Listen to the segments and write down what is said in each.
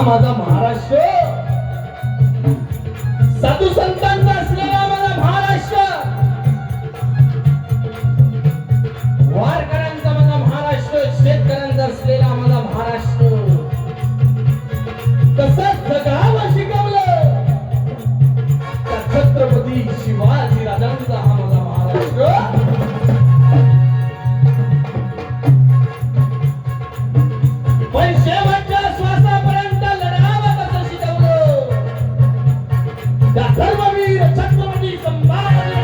माझा महाराष्ट्र, साधू संतांचा असलेला माझा महाराष्ट्र, वारकऱ्यांचा माझा महाराष्ट्र, शेतकऱ्यांचा असलेला माझा महाराष्ट्र, तसंच जगाला शिकवलं त्या छत्रपती शिवाजी राजांचा हा माझा महाराष्ट्र. पण शेवटच्या श्वासापर्यंत लढावं कसं शिकवलं त्या धर्मवीर छत्रपती संभाजी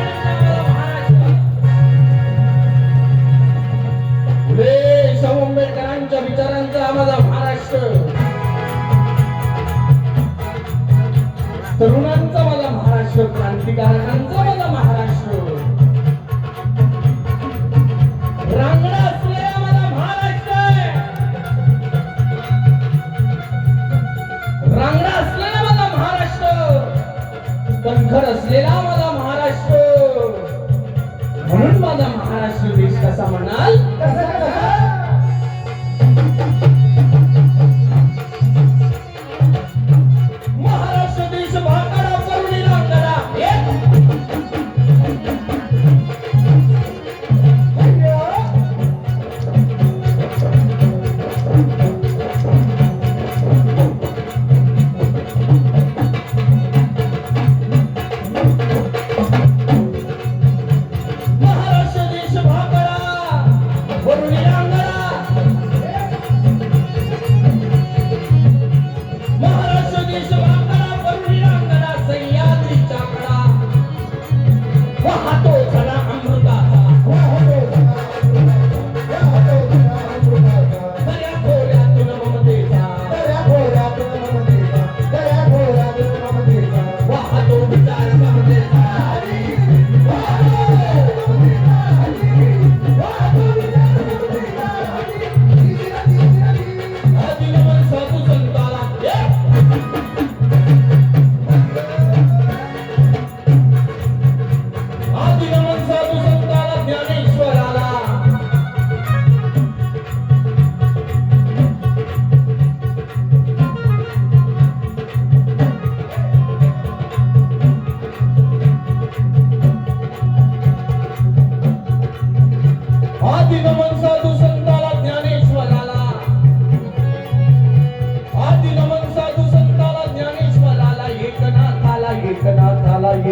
महाराष्ट्र. फुले शाहू आंबेडकरांच्या विचारांचा माझा महाराष्ट्र, तरुणांचा माझा महाराष्ट्र, क्रांतिकारकांचा माझा महाराष्ट्र, रांगडा असलेला माझा महाराष्ट्र, रांगडा असलेला माझा महाराष्ट्र, कणखर असलेला माझा महाराष्ट्र. म्हणून माझा महाराष्ट्र देश कसा म्हणाल, महाराष्ट्र देश भाकरा करून रांगडा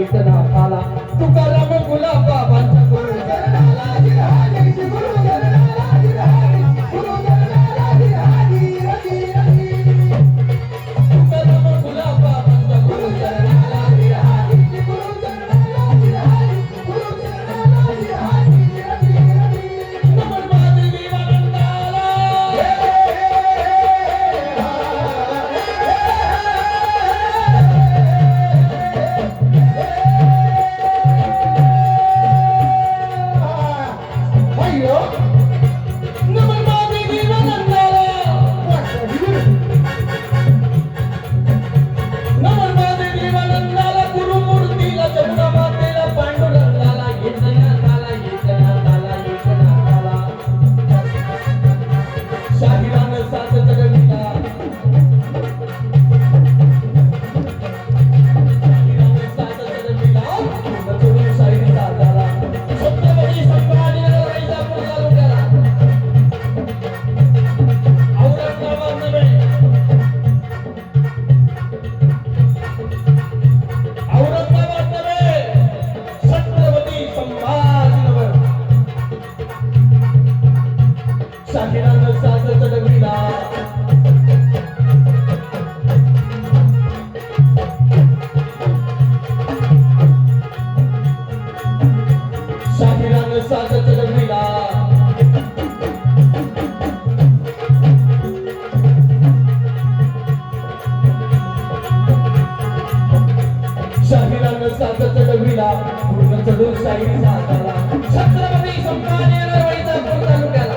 एकनाथाला तुकाराम गुलाबाबांचा गुरु छत्रपती संभाजी तालुक्याला